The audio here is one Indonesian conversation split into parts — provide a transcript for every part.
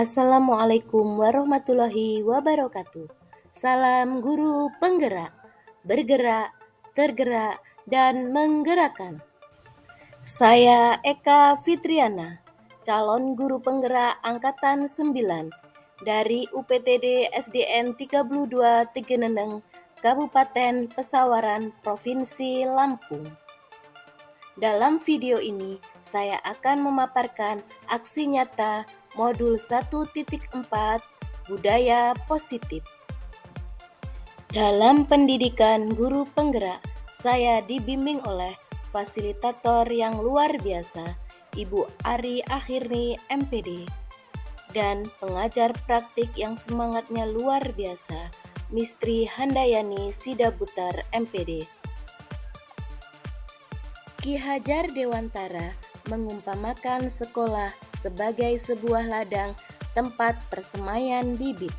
Assalamualaikum warahmatullahi wabarakatuh. Salam guru penggerak, bergerak, tergerak, dan menggerakkan. Saya Eka Fitriana, calon guru penggerak Angkatan 9 dari UPTD SDN 32 Tegeneneng, Kabupaten Pesawaran, Provinsi Lampung. Dalam video ini, saya akan memaparkan aksi nyata Modul 1.4 Budaya Positif. Dalam pendidikan guru penggerak, saya dibimbing oleh fasilitator yang luar biasa, Ibu Ari Akhirni MPD, dan pengajar praktik yang semangatnya luar biasa, Mistri Handayani Sidabutar MPD. Ki Hajar Dewantara mengumpamakan sekolah sebagai sebuah ladang tempat persemaian bibit.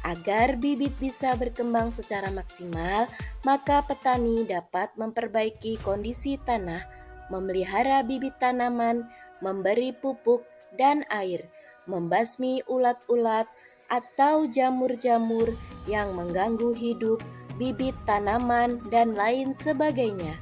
Agar bibit bisa berkembang secara maksimal, maka petani dapat memperbaiki kondisi tanah, memelihara bibit tanaman, memberi pupuk dan air, membasmi ulat-ulat atau jamur-jamur yang mengganggu hidup bibit tanaman dan lain sebagainya.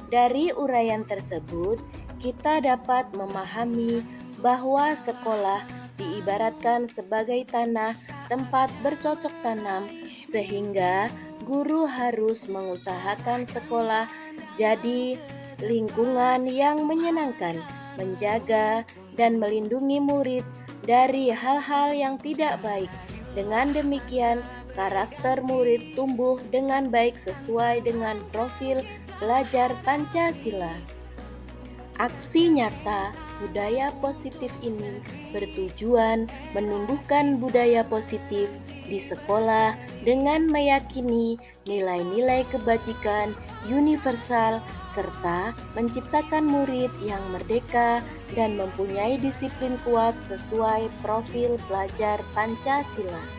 Dari uraian tersebut, kita dapat memahami bahwa sekolah diibaratkan sebagai tanah tempat bercocok tanam, sehingga guru harus mengusahakan sekolah jadi lingkungan yang menyenangkan, menjaga dan melindungi murid dari hal-hal yang tidak baik. Dengan demikian, karakter murid tumbuh dengan baik sesuai dengan profil belajar Pancasila. Aksi nyata budaya positif ini bertujuan menumbuhkan budaya positif di sekolah dengan meyakini nilai-nilai kebajikan universal serta menciptakan murid yang merdeka dan mempunyai disiplin kuat sesuai profil belajar Pancasila.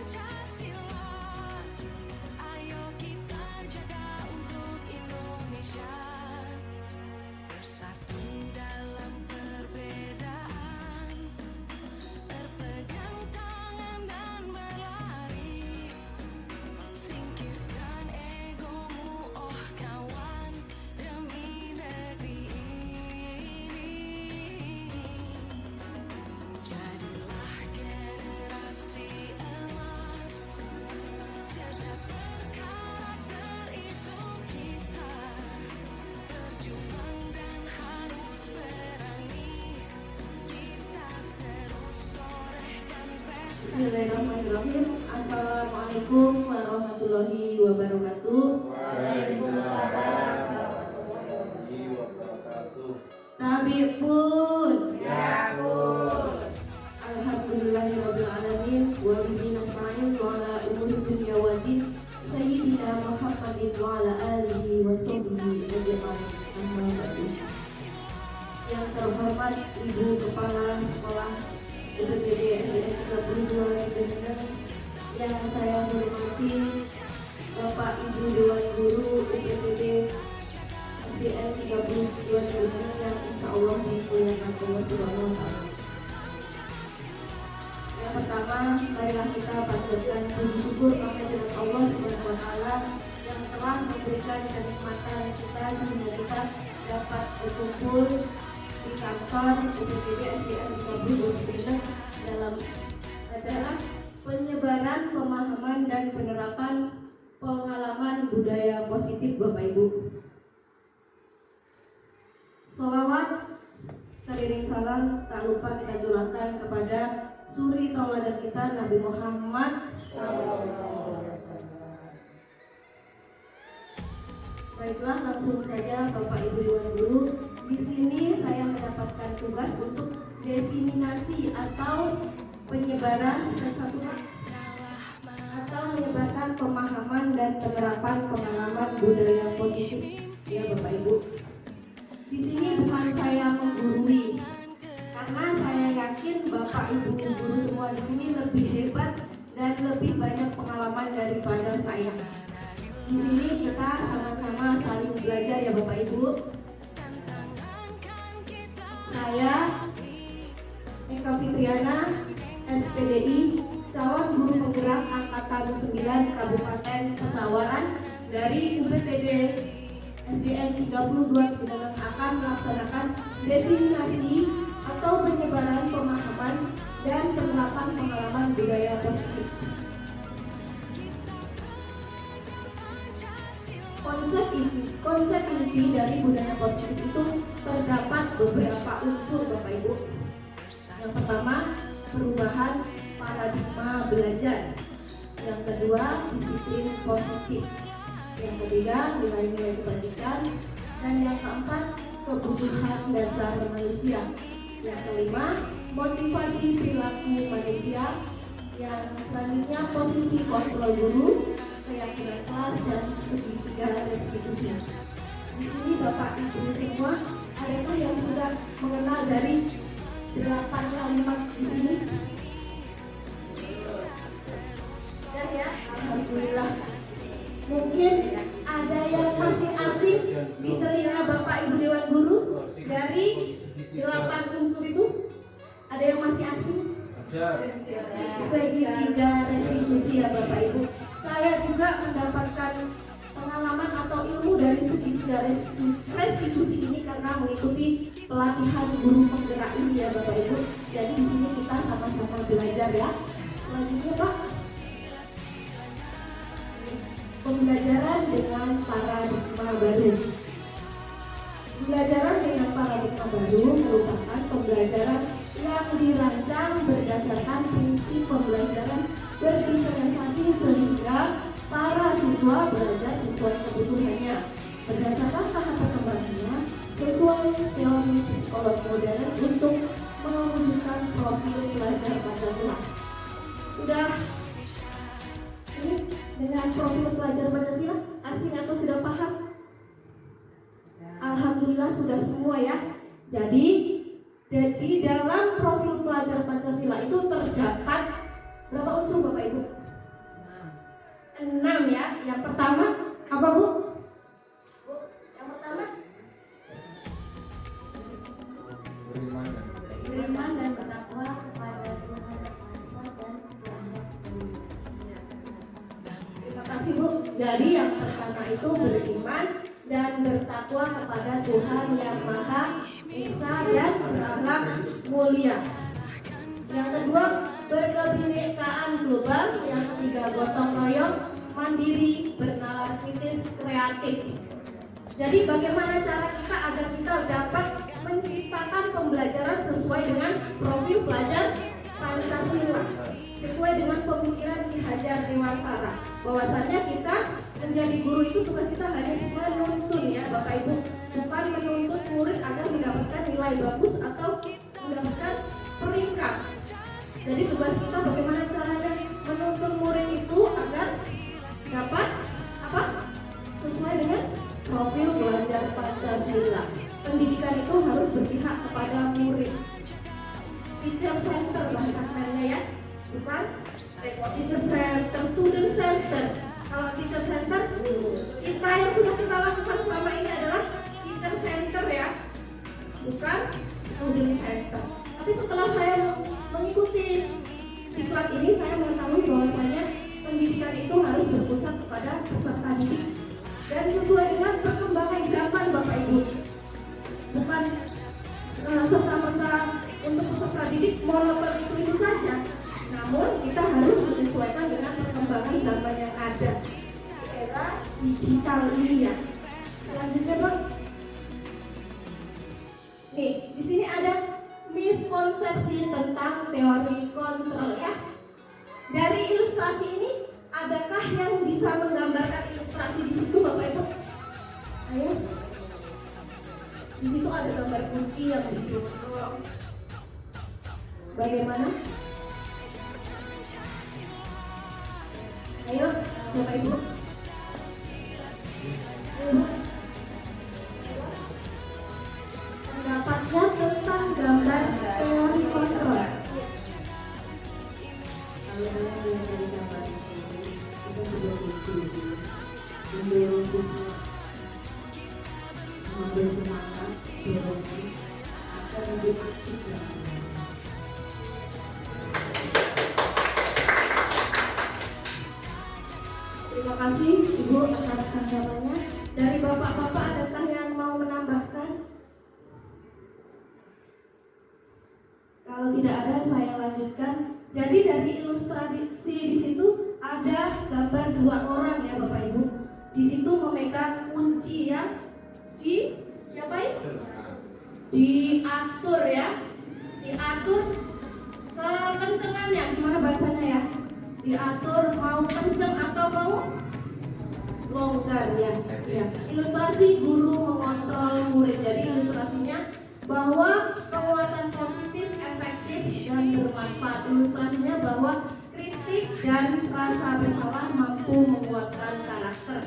Bismillahirrahmanirrahim. Assalamualaikum warahmatullahi wabarakatuh. Waalaikumsalam warahmatullahi wabarakatuh. Tabib pun. Ya Bun. Alhamdulillahirabbil alamin wa bihi nasta'in wa ala umuri dunya wa din. Sayyidina Muhammadin wa ala alihi wa sahbihi ajma'in. Amma ba'du. Yang terhormat Ibu Kepala Sekolah UPTD SDN 32 Tegeneneng, yang saya hormati Bapak Ibu Dewan Guru UPTD SDN 32 Tegeneneng yang insya Allah dimuliakan Allah Subhanahu wa Ta'ala. Yang pertama, marilah kita panjatkan puji syukur kepada Allah Subhanahu wa Ta'ala yang telah memberikan kenikmatan kita sehingga kita dapat berkumpul di kantor UPTD SDN 32 Tegeneneng dalam adalah penyebaran pemahaman dan penerapan pengalaman budaya positif Bapak Ibu. Sholawat teriring salam tak lupa kita curahkan kepada suri tauladan kita Nabi Muhammad SAW. Baiklah, langsung saja Bapak Ibu Dewan Guru. Di sini saya mendapatkan tugas untuk diseminasi atau penyebaran atau menyebarkan pemahaman dan penerapan pengalaman budaya positif ya Bapak Ibu. Di sini bukan saya menggurui, karena saya yakin Bapak Ibu guru semua di sini lebih hebat dan lebih banyak pengalaman daripada saya. Di sini kita sama-sama saling belajar ya Bapak Ibu. Saya Eka Fitriana SPDI, calon guru penggerak angkatan 9 Kabupaten Pesawaran dari UPTD SDN 32 Pedagang akan melaksanakan definisi atau penyebaran pemahaman dan penerapan pengalaman budaya positif. Konsep inti dari budaya positif itu terdapat beberapa unsur Bapak Ibu. Yang pertama, perubahan paradigma belajar. Yang kedua, disiplin positif. Yang ketiga, nilai-nilai kebajikan. Dan yang keempat, kebutuhan dasar manusia. Yang kelima, motivasi perilaku manusia. Yang selanjutnya, posisi kontrol guru, keyakinan kelas, dan segitiga restitusi. Di sini Bapak Ibu semua, adakah yang sudah mengenal dari 8 kalimat di sini? Dan ya, alhamdulillah. Mungkin ada yang masih asing di telinga Bapak Ibu Dewan Guru dari 8 unsur itu? Ada yang masih asing? Segitiga restitusi ya Bapak Ibu. Saya juga mendapatkan pengalaman atau ilmu dari segitiga restitusi ini karena mengikuti pelatihan guru penggerak ini ya Bapak Ibu. Jadi di sini kita sama-sama belajar ya. Selanjutnya Pak, pembelajaran dengan paradigma baru. Pembelajaran dengan paradigma baru merupakan pembelajaran yang dirancang berdasarkan prinsip pembelajaran berdifferensiasi sehingga para siswa belajar sesuai kebutuhannya berdasarkan tahap perkembangannya sesuai teori psikologi modern untuk mewujudkan profil pelajar Pancasila. Sudah ini dengan profil pelajar Pancasila asing atau sudah paham? Alhamdulillah sudah semua ya. Jadi dalam profil pelajar Pancasila itu terdapat berapa unsur Bapak Ibu? 6 ya. Yang pertama apa Bu? Yang pertama beriman dan bertakwa kepada Tuhan Yang Maha Esa dan terima kasih Bu. Jadi yang pertama itu beriman dan bertakwa kepada Tuhan Yang Maha Esa dan berakhlak mulia. Yang kedua, berkebinekaan global. Yang ketiga, gotong royong, mandiri, bernalar kritis, kreatif. Jadi bagaimana cara kita agar kita dapat menciptakan pembelajaran sesuai dengan profil pelajar Pancasila, sesuai dengan pemikiran Ki Hajar Dewantara. Bahwasannya kita menjadi guru itu tugas kita hanya menuntun ya Bapak Ibu, bukan menuntut murid agar mendapatkan nilai bagus atau mendapatkan peringkat. Jadi tugas kita bagaimana caranya menuntun murid itu agar dapat apa? Sesuai dengan profil belajar Pancasila. Pendidikan itu harus berpihak kepada murid. Teacher center bahasa kerennya ya, bukan teacher center, student center. Kalau teacher center, kita yang sudah kita lakukan selama ini adalah teacher center ya, bukan student center. Tapi setelah saya mengikuti diklat ini, saya mengetahui bahwasanya pendidikan itu harus berpusat kepada peserta didik dan sesuai dengan perkembangan zaman Bapak Ibu. Bukan serta-merta untuk peserta didik monoton itu saja. Namun kita harus menyesuaikan dengan perkembangan zaman yang ada di era digital ini ya. Selanjutnya Bang, nih di sini ada miskonsepsi tentang teori kontrol ya. Dari ilustrasi ini, adakah yang bisa menggambarkan ilustrasi di situ Bapak Ibu? Ayo. Di situ ada gambar kunci yang didorong. Bagaimana? Ayo, Bapak Ibu. Pendapatnya tentang gambar teori kontrol. Kalau kalian lihat dari gambar ini, kita sudah mendorong siswa mengambil semangat, berani agar lebih aktif dalam belajar. agamanya. Dari bapak-bapak adakah yang mau menambahkan? Kalau tidak ada, saya lanjutkan. Jadi dari ilustrasi di situ ada gambar dua orang ya Bapak Ibu. Di situ memegang kunci ya. Diatur ya. Diatur kekencengannya, gimana bahasanya ya? Diatur mau kenceng atau mau longgar ya. Ilustrasi guru mengontrol murid. Jadi ilustrasinya bahwa penguatan positif, efektif dan bermanfaat. Ilustrasinya bahwa kritik dan rasa bersalah mampu menguatkan karakter.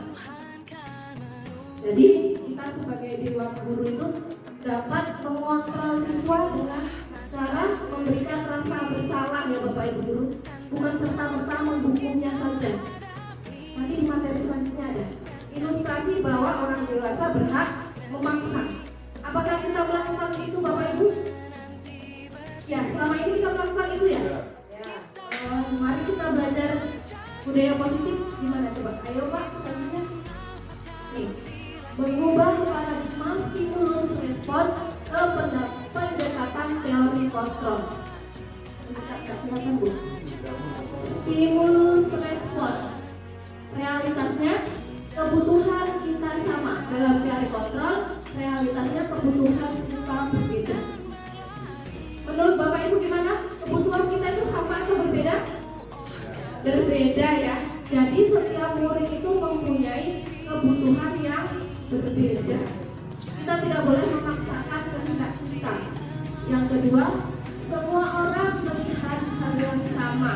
Jadi kita sebagai dewan guru itu dapat mengontrol siswa dengan cara memberikan rasa bersalah ya Bapak Ibu guru, bukan serta-merta menghukumnya saja. Nanti di materi selanjutnya ada ilustrasi bahwa orang dewasa berhak memaksa. Apakah kita melakukan itu Bapak Ibu? Ya, selama ini kita melakukan itu ya? Mari kita belajar budaya positif. Gimana coba? Ayo Pak, selanjutnya. Mengubah paradigma stimulus respon ke pendekatan teori kontrol. Silakan Bu. Stimulus respon. Realitasnya kebutuhan kita sama. Dalam teori kontrol, realitasnya kebutuhan kita berbeda. Menurut Bapak Ibu gimana? Kebutuhan kita itu sama atau berbeda? Berbeda ya. Jadi setiap murid itu mempunyai kebutuhan yang berbeda. Kita tidak boleh memaksakan kehendak kita. Yang kedua, semua orang melihat hal yang sama.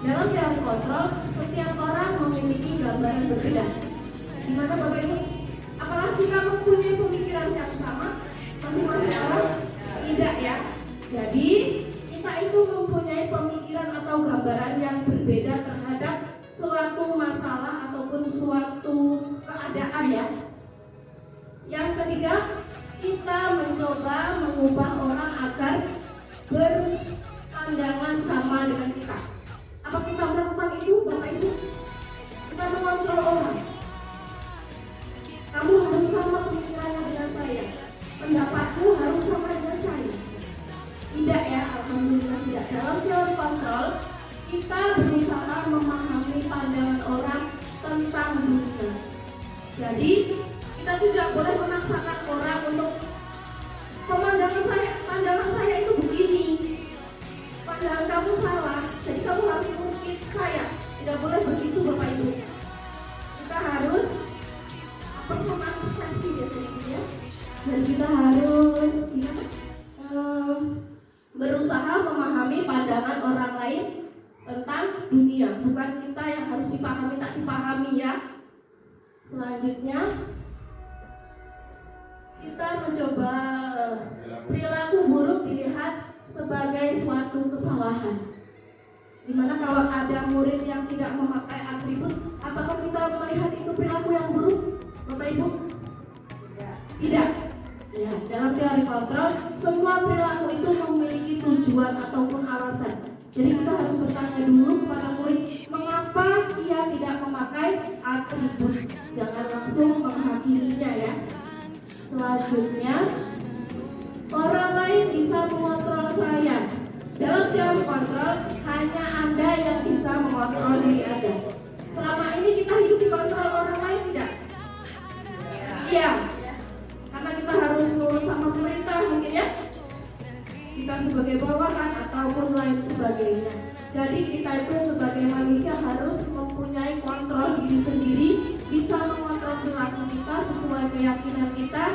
Dalam teori kontrol, setiap orang memiliki gambaran berbeda. Gimana Bapak Ibu? Apakah kita mempunyai pemikiran yang sama? Masing-masing orang? Tidak ya. Jadi kita itu mempunyai pemikiran atau gambaran yang berbeda terhadap suatu masalah ataupun suatu keadaan ya. Yang ketiga, kita mencoba mengubah orang agar berpandangan sama dengan kita. Apa kita melakukan itu Bapak Ibu? Kita mengontrol orang. Kamu harus sama pemikirannya dengan saya. Pendapatmu harus sama dengan saya. Tidak ya, alhamdulillah tidak. Dalam teori kontrol, kita berusaha memahami pandangan orang tentang dunia. Jadi, kita tidak boleh memaksakan orang untuk pandangan saya itu begini. Pandangan kamu salah, jadi kamu harus mengikut saya. Tidak boleh begitu Bapak Ibu. Kita harus personifikasi ya. Dan kita harus berusaha memahami pandangan orang lain tentang dunia, bukan kita yang harus dipahami tak dipahami ya. Selanjutnya kita mencoba perilaku buruk dilihat sebagai suatu kesalahan. Dimana kalau ada murid yang tidak memakai atribut, apakah kita melihat itu perilaku yang buruk, Bapak Ibu? Tidak. Ya, dalam teori kontrol, semua perilaku itu memiliki tujuan ataupun alasan. Jadi kita harus bertanya dulu kepada murid, mengapa ia tidak memakai atribut. Jangan langsung menghakiminya ya. Selanjutnya, orang lain bisa mengontrol saya. Dalam teori kontrol, hanya Anda yang bisa mengontrol diri Anda. Selama ini kita hidup dikontrol orang lain tidak? Iya. Karena kita harus nurut sama pemerintah mungkin ya. Kita sebagai bawahan ataupun lain sebagainya. Jadi kita itu sebagai manusia harus mempunyai kontrol diri sendiri, bisa mengontrol perilaku kita sesuai keyakinan kita.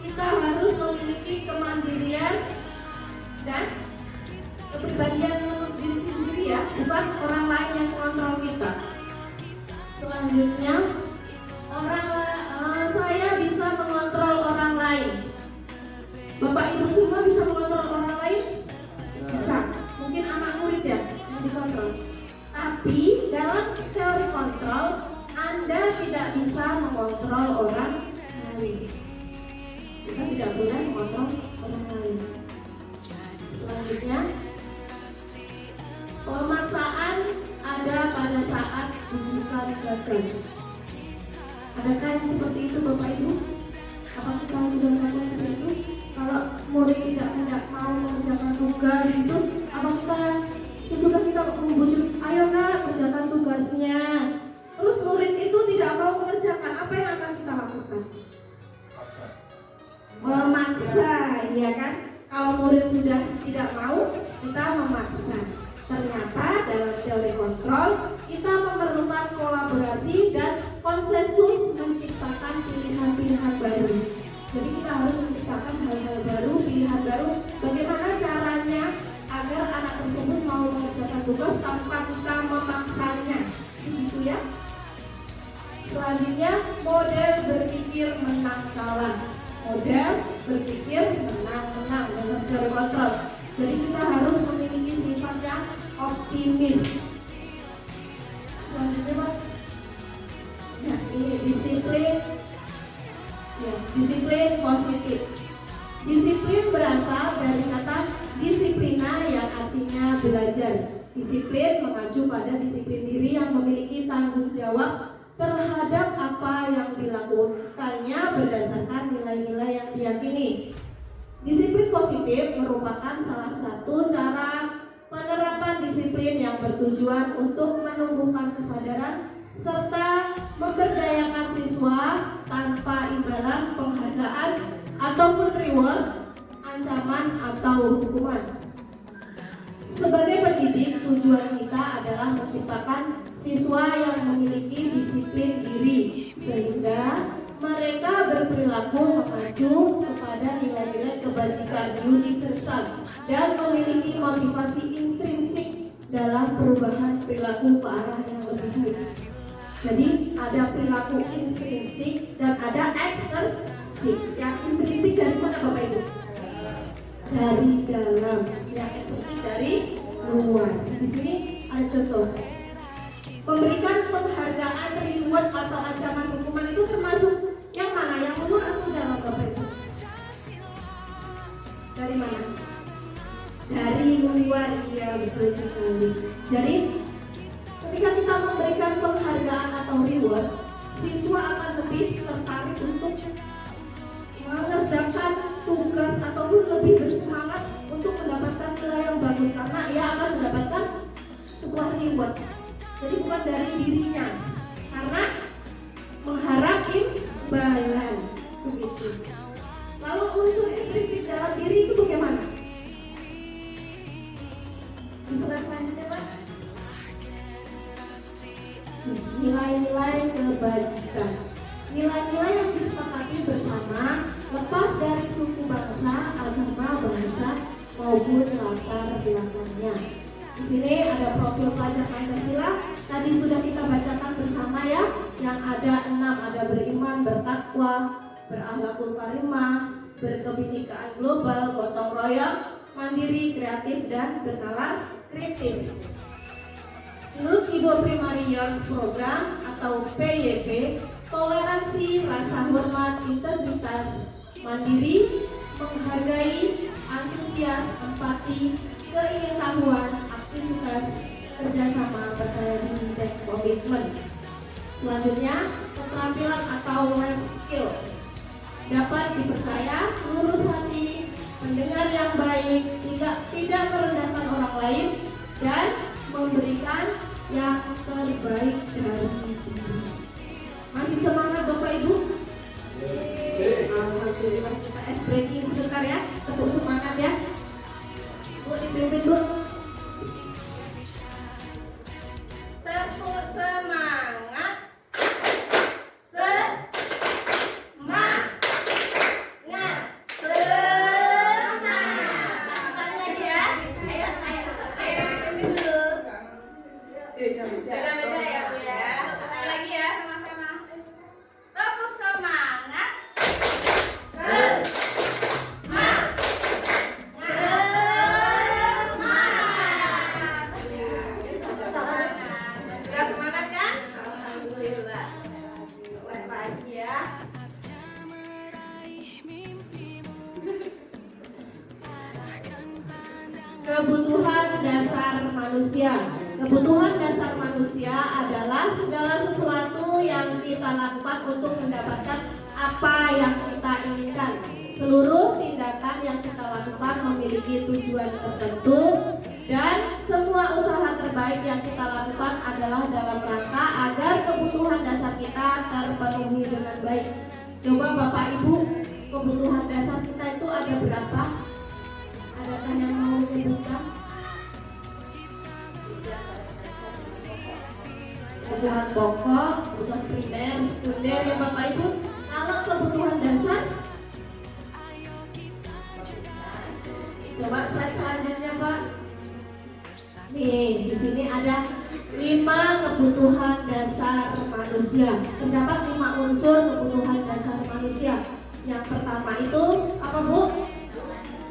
Kita harus memiliki kemandirian dan kepribadian untuk diri sendiri ya, bukan orang lain yang mengontrol kita. Selanjutnya, saya bisa mengontrol orang lain. Bapak Ibu semua bisa mengontrol orang lain? Bisa. Mungkin anak murid ya yang dikontrol. Tapi dalam teori kontrol, Anda tidak bisa mengontrol orang lain. Kita tidak boleh mengontrol orang lain. Selanjutnya, pemaksaan ada pada saat bukan gagal. Adakah yang seperti itu Bapak Ibu? Apa kita sudah melakukan seperti itu? Kalau murid tidak mau mengerjakan tugas itu, apakah sesudah kita membujuk, ayo nak kerjakan tugasnya, terus murid itu tidak mau mengerjakan, apa yang akan kita lakukan? Memaksa, ya kan? Kalau murid sudah tidak mau, kita memaksa. Ternyata dalam teori kontrol, kita memerlukan kolaborasi dan konsensus menciptakan pilihan-pilihan baru. Jadi kita harus menciptakan hal-hal baru, pilihan baru. Bagaimana caranya agar anak tersebut mau mengerjakan tugas tanpa kita memaksanya, begitu ya. Selanjutnya, model berpikir menang kalah. Model berpikir menang-menang dalam teori kontrol. Jadi kita harus memiliki sifat yang optimis. Selanjutnya Pak, nah ini disiplin. Ya, disiplin positif. Disiplin berasal dari kata disiplina yang artinya belajar. Disiplin mengacu pada disiplin diri yang memiliki tanggung jawab terhadap apa yang dilakukannya berdasarkan nilai-nilai yang diyakini. Disiplin positif merupakan salah satu cara penerapan disiplin yang bertujuan untuk menumbuhkan kesadaran serta memberdayakan siswa tanpa imbalan penghargaan ataupun reward, ancaman atau hukuman. Sebagai pendidik, tujuan kita adalah menciptakan siswa yang memiliki disiplin diri sehingga mereka berperilaku mengacu kepada nilai-nilai kebajikan universal dan memiliki motivasi intrinsik dalam perubahan perilaku ke arah yang lebih baik. Jadi ada perilaku intrinsik dan ada ekstrinsik. Yang intrinsik dari mana Bapak Ibu? Dari dalam. Yang ekstrinsik dari luar. Di sini ada contoh. Memberikan penghargaan, reward atau ancaman hukuman itu termasuk yang mana? Yang luar atau dalam Bapak Ibu? Dari mana? Dari luar, ya betul sekali. Jadi ketika kita memberikan penghargaan atau reward, siswa akan lebih tertarik untuk mengerjakan tugas ataupun lebih bersemangat untuk mendapatkan nilai yang bagus karena ia akan mendapatkan sebuah reward. Jadi bukan dari dirinya, karena mengharap imbalan begitu. Lalu unsur intrinsik dalam diri itu bagaimana? Di slide selanjutnya Pak. Nilai-nilai kebajikan. Nilai-nilai yang disepakati bersama lepas dari suku bangsa, agama, bahasa maupun latar belakangnya. Di sini ada profil pelajar Pancasila. Tadi sudah kita bacakan bersama ya. Yang ada 6, ada beriman, bertakwa, berakhlakul karimah, berkebinekaan global, gotong royong, mandiri, kreatif, dan bernalar kritis. Menurut Ibu Primary Years Program atau PYP, toleransi, rasa hormat, integritas, mandiri, menghargai, antusias, empati, keingintahuan, aktivitas, kerjasama, percaya diri, dan komitmen. Selanjutnya, keterampilan atau life skill dapat dipercaya, lurus hati, mendengar yang baik, tidak merendahkan orang lain, dan memberikan yang terbaik dari diri. Masih semangat Bapak Ibu? Alhamdulillah, kita ice breaking sebentar ya, tepuk semangat ya. Bu, dipimpin Bu. Tepuk semangat. Semangat. Sekali lagi ya. Ayo, pimpin dulu. Beda-beda ya Bu ya. Sekali lagi ya, sama-sama. Tepuk semangat. Sudah semangat kan? Alhamdulillah. Mulai lagi ya. Kebutuhan dasar manusia. Kebutuhan dasar manusia adalah segala sesuatu yang kita lakukan untuk mendapatkan apa yang kita inginkan. Seluruh tindakan yang kita lakukan memiliki tujuan tertentu, dan semua usaha terbaik yang kita lakukan adalah dalam rangka agar kebutuhan dasar kita terpenuhi dengan baik. Coba Bapak Ibu, kebutuhan dasar kita itu ada berapa? Adakah yang mau menyebutkan? Kebutuhan pokok, kebutuhan primer, sekunder ya Bapak Ibu. Kalau kebutuhan dasar, coba slide selanjutnya Pak. Nih, di sini ada 5 kebutuhan dasar manusia. Terdapat 5 unsur kebutuhan dasar manusia. Yang pertama itu apa Bu?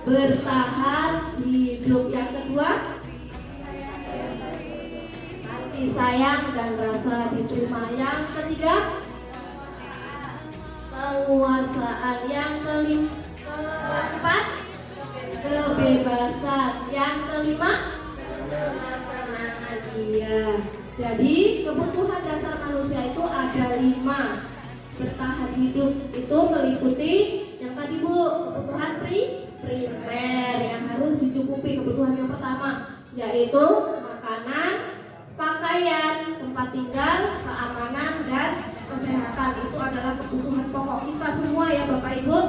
Bertahan hidup. Yang kedua, kasih sayang dan rasa diterima. Yang ketiga, penguasaan. Yang keempat, kebebasan. Yang kelima, kesenangan. Iya. Jadi kebutuhan dasar manusia itu ada 5. Bertahan hidup itu meliputi yang tadi Bu, kebutuhan primer yang harus dicukupi. Kebutuhan yang pertama yaitu makanan, pakaian, tempat tinggal, keamanan, dan kesehatan. Itu adalah kebutuhan pokok kita semua ya Bapak Ibu.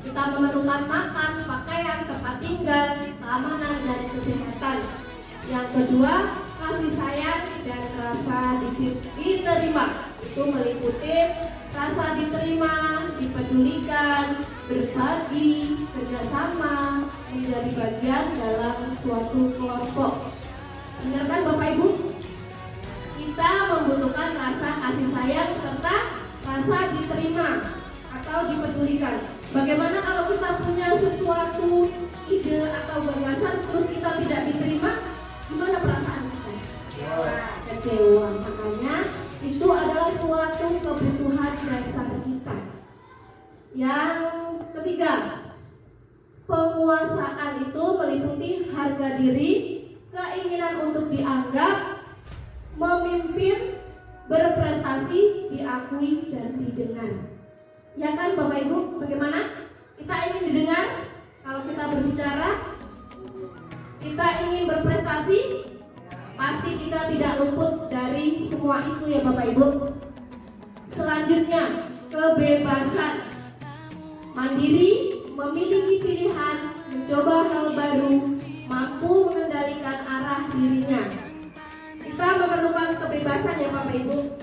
Kita memerlukan makan, pakaian, tempat tinggal, keamanan, dan kesehatan. Yang kedua, kasih sayang dan rasa diterima. Itu meliputi rasa diterima, dipedulikan, berbagi, kerjasama, menjadi bagian dalam suatu kelompok. Benar kan Bapak Ibu? Kita membutuhkan rasa kasih sayang serta rasa diterima atau dipedulikan. Bagaimana kalau kita punya sesuatu ide atau gagasan terus kita tidak diterima? Gimana perasaan kita? Kecewa. Makanya itu adalah suatu kebutuhan dasar kita. Yang ketiga, penguasaan itu meliputi harga diri, keinginan untuk dianggap, memimpin, berprestasi, diakui, dan didengar. Ya kan Bapak Ibu, bagaimana? Kita ingin didengar kalau kita berbicara, kita ingin berprestasi, pasti kita tidak luput dari semua itu ya Bapak Ibu. Selanjutnya, kebebasan. Mandiri, memiliki pilihan, mencoba hal baru, mampu mengendalikan arah dirinya. Kita memerlukan kebebasan ya Bapak Ibu.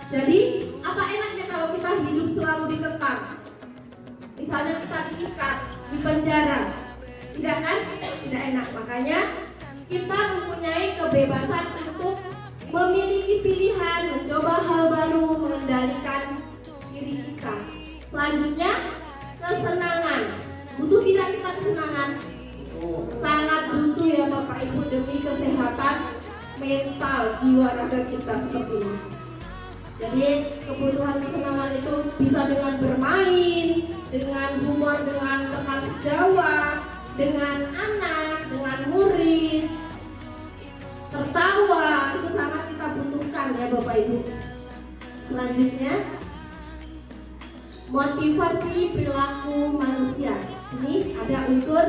Jadi, apa enaknya kalau kita hidup selalu dikekang? Misalnya kita diikat, di penjara. Tidak kan? Tidak enak. Makanya kita mempunyai kebebasan untuk memiliki pilihan, mencoba hal baru, mengendalikan diri kita. Selanjutnya, kesenangan. Butuh tidak kita kesenangan? Sangat butuh ya Bapak Ibu, demi kesehatan mental jiwa raga kita seperti ini. Jadi kebutuhan kesenangan itu bisa dengan bermain, dengan humor, dengan rekan sejawat, dengan anak, dengan murid, tertawa, itu sangat kita butuhkan ya Bapak Ibu. Selanjutnya, motivasi perilaku manusia. Ini ada unsur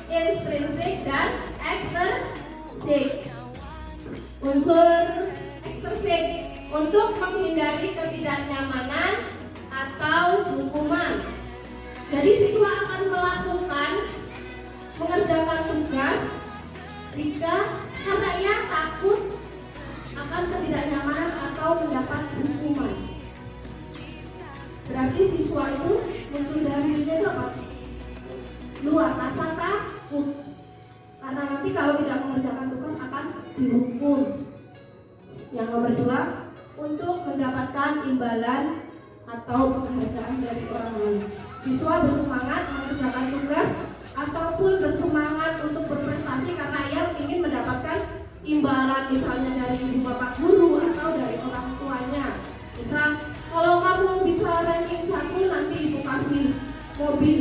intrinsik dan ekstrinsik. Unsur ekstrinsik untuk menghindari ketidaknyamanan atau hukuman. Jadi siswa akan mengerjakan tugas jika karena ia takut akan ketidaknyamanan atau mendapat hukuman. Berarti siswa itu muncul dari diri apa? Luar rasa takut. Karena nanti kalau tidak mengerjakan tugas akan dihukum. Yang nomor 2, untuk mendapatkan imbalan atau penghargaan dari orang lain. Siswa bersemangat mengerjakan tugas ataupun bersemangat untuk berprestasi karena ia ingin mendapatkan imbalan, misalnya dari ibu bapak guru atau dari orang tuanya. Misal, kalau kamu bisa ranking 1 nanti ibu kasih mobil.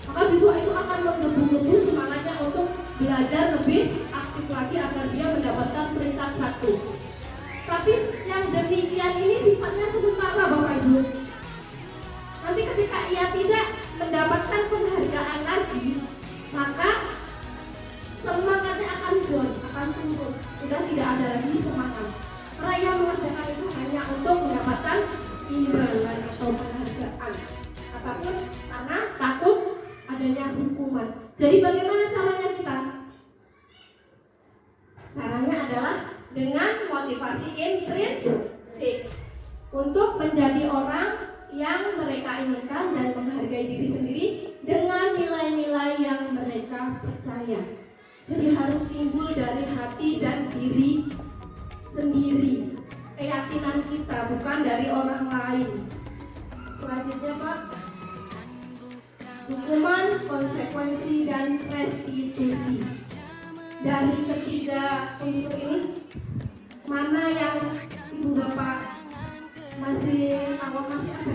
Maka siswa itu akan menggebu-gebu semangatnya untuk belajar lebih aktif. aktif lagi agar dia mendapatkan peringkat 1. Tapi yang demikian ini sifatnya sementara Bapak Ibu. Nanti ketika ia tidak mendapatkan penghargaan lagi, maka semangatnya akan down, akan turun. Sudah tidak ada lagi semangat. Raya mengerjakan itu hanya untuk mendapatkan imbalan atau penghargaan, apapun, karena takut adanya hukuman. Jadi bagaimana caranya kita? Caranya adalah dengan motivasi intrinsik untuk menjadi orang yang mereka inginkan dan menghargai diri sendiri dengan nilai-nilai yang mereka percaya. Jadi harus timbul dari hati dan diri sendiri, keyakinan kita, bukan dari orang lain. Selanjutnya Pak, hukuman, konsekuensi, dan restitusi. Dari ketiga unsur ini, mana yang Ibu Bapak masih apa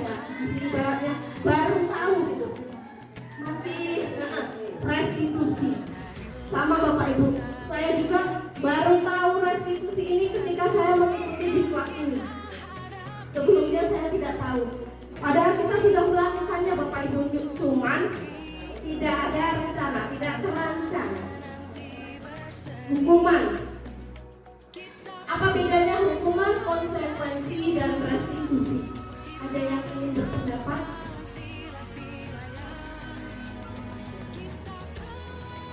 ya, masih ibaratnya baru tahu gitu, masih restitusi. Sama Bapak Ibu, saya juga baru tahu restitusi ini ketika saya mengikuti diklat ini. Sebelumnya saya tidak tahu. Padahal kita sudah melakukannya Bapak Ibu, cuman tidak ada rencana, tidak terancang. Hukuman. Apa bedanya hukuman, konsekuensi, dan restitusi? Ada yang ingin berpendapat?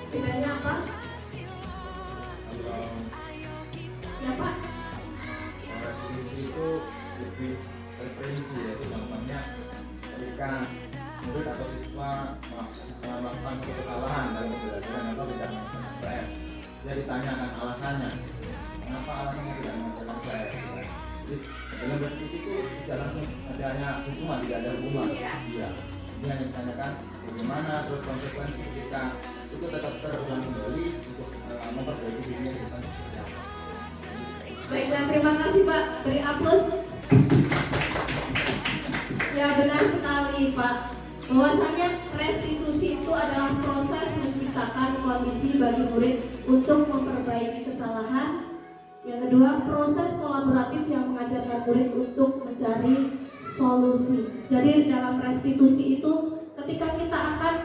Bedanya apa? Ya Pak? Restitusi itu lebih referensi, yaitu contohnya ketika murid atau siswa melakukan kesalahan dalam pembelajaran atau tidak mengerjakan PR, dia ditanyakan alasannya, kenapa alasannya tidak mengerjakan PR. Jadi dalam restitusi itu tidak langsung ada hanya hukuman, tidak ada hukuman. Iya. Dia hanya ditanyakan bagaimana terus konsekuensi ketika itu tetap terulang kembali untuk memperbaiki dirinya ke depan. Baiklah, terima kasih Pak. Beri aplaus. Ya benar sekali Pak. Bahwasanya restitusi itu adalah proses menciptakan kondisi bagi murid untuk memperbaiki kesalahan. Yang kedua, proses kolaboratif yang mengajarkan murid untuk mencari solusi. Jadi dalam restitusi itu ketika kita akan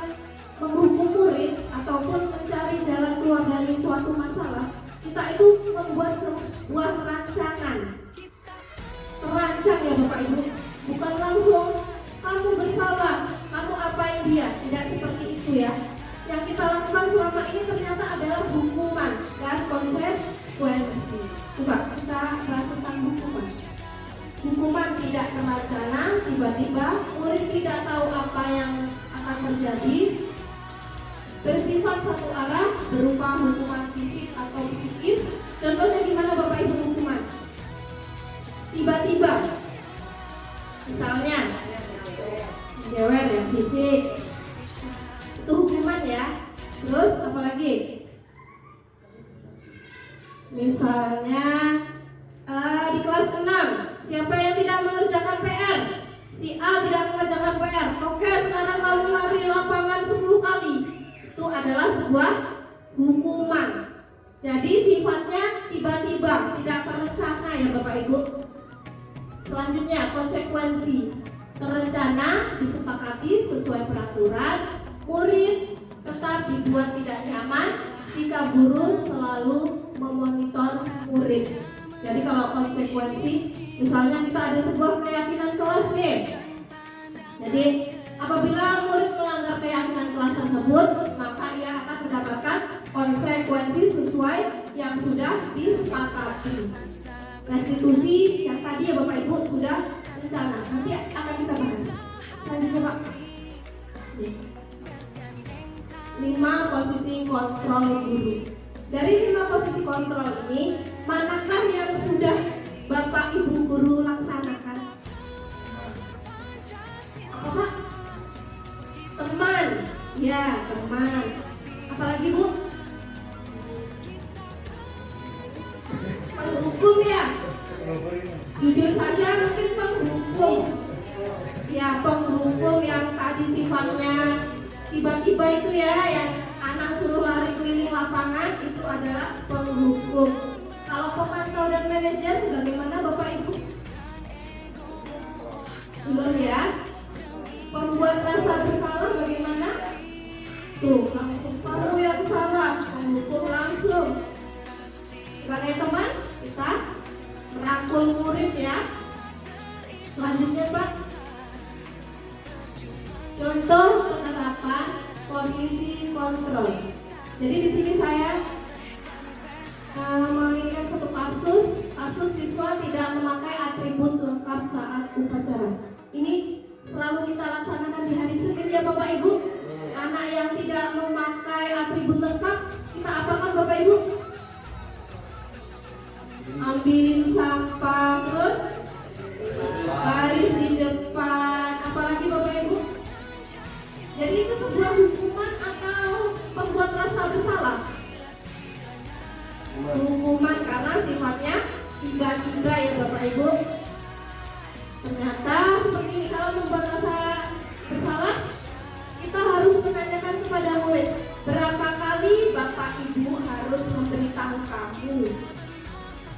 menghukum murid ataupun mencari jalan keluar dari suatu masalah, kita itu membuat sebuah rancangan. Terancang ya Bapak Ibu, bukan langsung kamu bersalah, kamu apain dia, tidak seperti itu ya. Yang kita lakukan selama ini ternyata adalah hukuman dan konsekuensi. Coba kita bahas tentang hukuman. Hukuman tidak terencana, tiba-tiba murid tidak tahu apa yang akan terjadi, bersifat satu arah, berupa hukuman fisik atau psikis. Contohnya gimana Bapak Ibu hukuman? Tiba-tiba, misalnya jewer yang fisik, itu hukuman ya. Terus apa lagi? Misalnya di kelas 6, siapa yang tidak mengerjakan PR? Si A tidak mengerjakan PR. Oke, sekarang kamu lari lapangan 10 kali. Itu adalah sebuah hukuman. Jadi sifatnya tiba-tiba, tidak terencana ya Bapak Ibu. Selanjutnya konsekuensi. Terencana, disepakati sesuai peraturan. Murid tetap dibuat tidak nyaman jika guru selalu memonitor murid. Jadi kalau konsekuensi, misalnya kita ada sebuah keyakinan kelas nih. Jadi apabila murid melanggar keyakinan kelas tersebut, maka ia akan mendapatkan konsekuensi sesuai yang sudah disepakati. Restitusi yang tadi ya Bapak Ibu sudah rencana. Nanti akan kita bahas. Lanjutnya Pak. 5 posisi kontrol guru. Dari 5 posisi kontrol ini, manakah yang sudah Bapak Ibu guru laksanakan? Apa Pak? Teman. Ya, teman. Apalagi Bu? Penghukum ya? Jujur saja mungkin penghukum. Ya, penghukum yang tadi sifatnya tiba-tiba itu ya, yang anak suruh lari keliling lapangan, itu adalah penghukum. Kalau pemantau dan manajer bagaimana Bapak Ibu? Belum ya. Pembuat rasa bersalah bagaimana? Tuh, langsung kamu yang salah, menghukum langsung. Sebagai teman, kita merangkul murid ya. Selanjutnya Pak, contoh penerapan posisi kontrol. Jadi di sini saya mengingat satu kasus siswa tidak memakai atribut lengkap saat upacara. Ini selalu kita laksanakan di hari Senin ya Bapak Ibu. Anak yang tidak memakai atribut lengkap, kita apakan Bapak Ibu? Ambilin sampah, terus baris di depan, apalagi Bapak Ibu? Jadi itu sebuah hukuman atau pembuat rasa bersalah? Hukuman karena sifatnya tiba-tiba ya Bapak Ibu. Ternyata seperti ini, kalau membuat rasa bersalah, kita harus menanyakan kepada murid, berapa kali Bapak Ibu harus memberitahu kamu?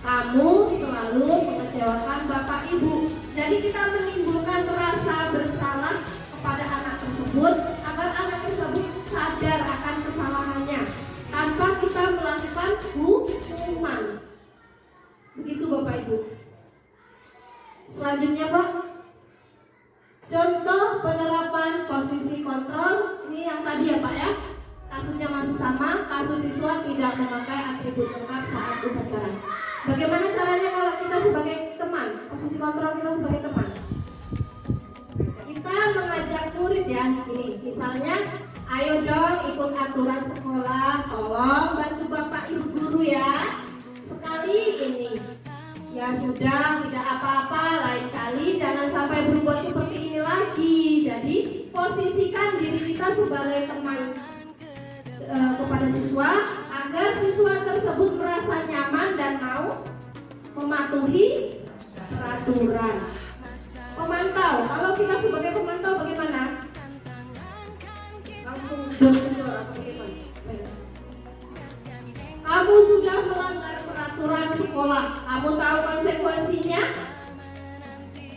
Kamu selalu mengecewakan Bapak Ibu. Jadi kita menimbulkan rasa bersalah kepada anak tersebut agar anak tersebut sadar akan kesalahannya tanpa kita melakukan hukuman. Begitu Bapak Ibu. Selanjutnya Pak, contoh penerapan posisi kontrol. Ini yang tadi ya Pak ya. Kasusnya masih sama, kasus siswa tidak memakai atribut lengkap saat upacara. Bagaimana caranya kalau kita sebagai teman, posisi kontrol kita sebagai teman? Kita mengajak murid ya, ini misalnya, ayo dong ikut aturan sekolah, tolong bantu Bapak Ibu guru ya. Sekali ini, ya sudah, tidak apa-apa, lain kali jangan sampai berbuat seperti ini lagi. Jadi posisikan diri kita sebagai teman kepada siswa agar siswa tersebut merasa nyaman dan mau mematuhi peraturan. Pemantau, kalau kita sebagai pemantau bagaimana? Langsung dor atau bagaimana? Kamu sudah melanggar peraturan sekolah, kamu tahu konsekuensinya?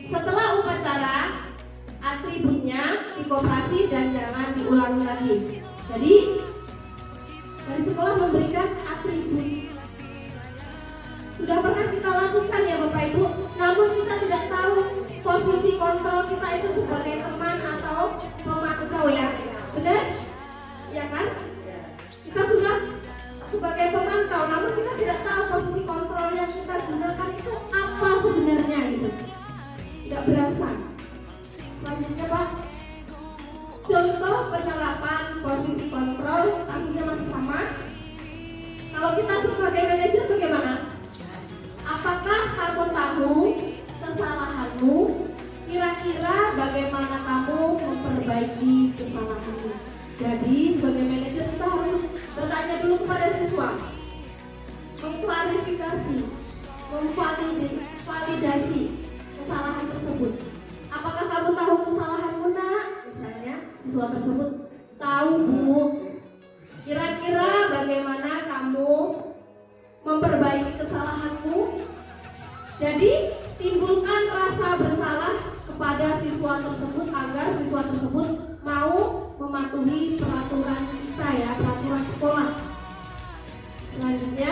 Setelah upacara, atributnya dikoperasi dan jangan diulangi lagi. Jadi dari sekolah memberikan atribut. Sudah pernah kita lakukan ya Bapak Ibu, namun kita tidak tahu posisi kontrol kita itu sebagai teman atau pemantau ya. Benar? Ya kan? Kita sudah sebagai pemantau, namun kita tidak tahu posisi kontrol yang kita gunakan itu apa sebenarnya gitu. Tidak berasa. Selanjutnya Pak, contoh penerapan posisi kontrol, kasusnya masih sama. Kalau kita sebagai manajer bagaimana? Apakah kamu tahu kesalahanmu? Kira-kira bagaimana kamu memperbaiki kesalahanmu? Jadi sebagai manajer kita harus bertanya dulu kepada siswa, mengklarifikasi, memvalidasi kesalahan tersebut. Apakah kamu tahu kesalahanmu nak? Misalnya siswa tersebut tahu Bu. Kira-kira bagaimana kamu memperbaiki kesalahanmu? Jadi timbulkan rasa bersalah kepada siswa tersebut agar siswa tersebut mau mematuhi peraturan kita ya, peraturan sekolah. Selanjutnya,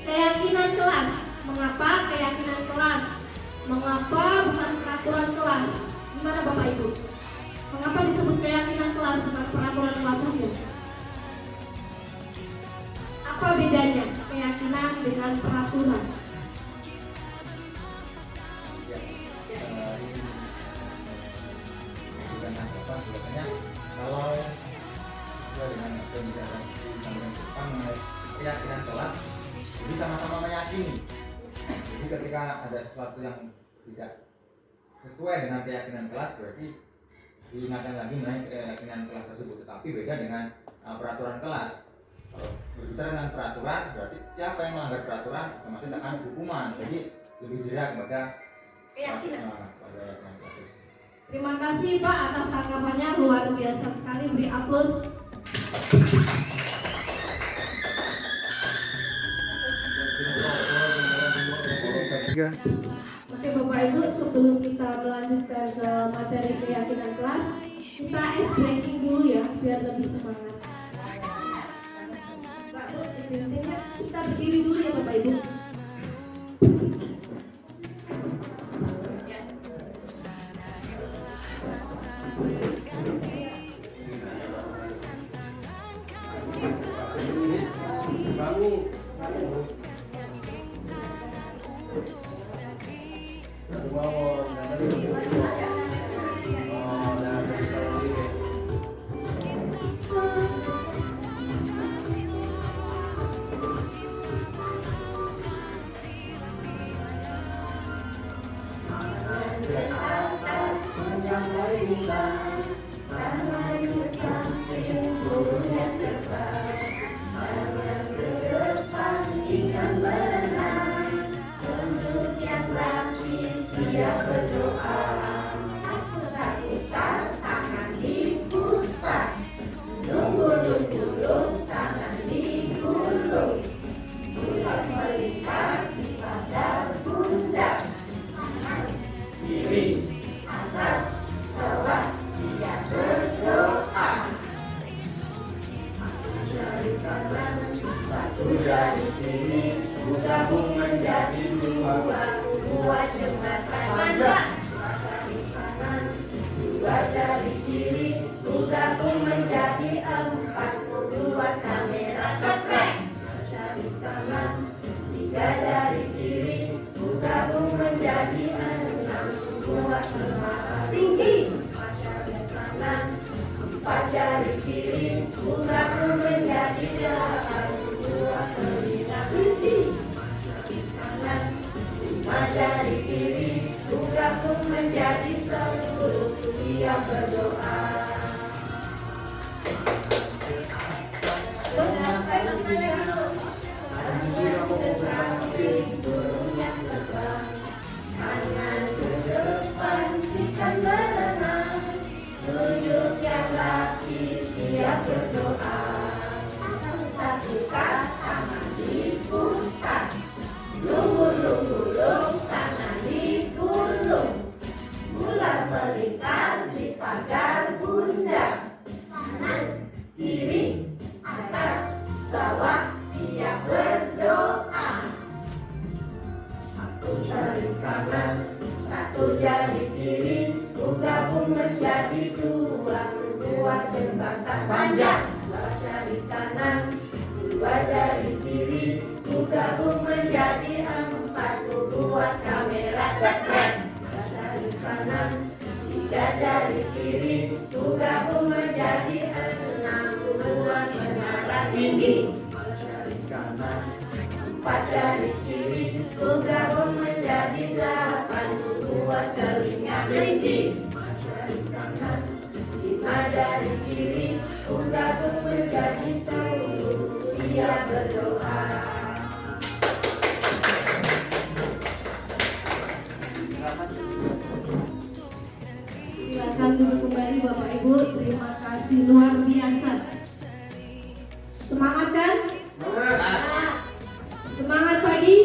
keyakinan kelas. Mengapa keyakinan kelas? Mengapa bukan peraturan kelas? Gimana Bapak Ibu? Mengapa disebut keyakinan kelas bukan peraturan kelas saja? Apa bedanya keyakinan dengan peraturan? Biasanya kalau sesuai dengan pembicaraan mengenai keyakinan kelas, jadi sama-sama meyakini. Jadi ketika ada sesuatu yang tidak sesuai dengan keyakinan kelas, berarti diingatkan lagi mengenai keyakinan kelas tersebut. Tetapi beda dengan peraturan kelas. Kalau berbicara dengan peraturan, berarti siapa yang melanggar peraturan otomatis akan hukuman. Jadi lebih jelas kepada keyakinan. kelas. Terima kasih Pak atas tanggapannya, luar biasa. beri aplaus. Oke Bapak Ibu, sebelum kita melanjutkan ke materi keyakinan kelas, kita ice breaking dulu ya, biar lebih semangat. Pak Bu, kita berdiri dulu ya Bapak Ibu. Silakan duduk kembali Bapak Ibu. Terima kasih luar biasa. Semangat kan? Semangat pagi.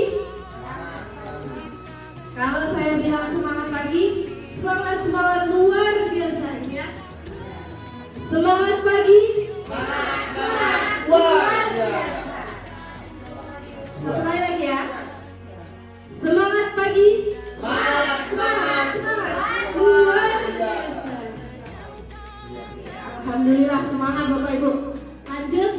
Kalau saya bilang semangat pagi, semangat luar biasa ya. Semangat pagi. Luar biasa. Satu kali lagi ya. Semangat pagi. Semangat. Luar biasa. Alhamdulillah, semangat Bapak Ibu. Lanjut.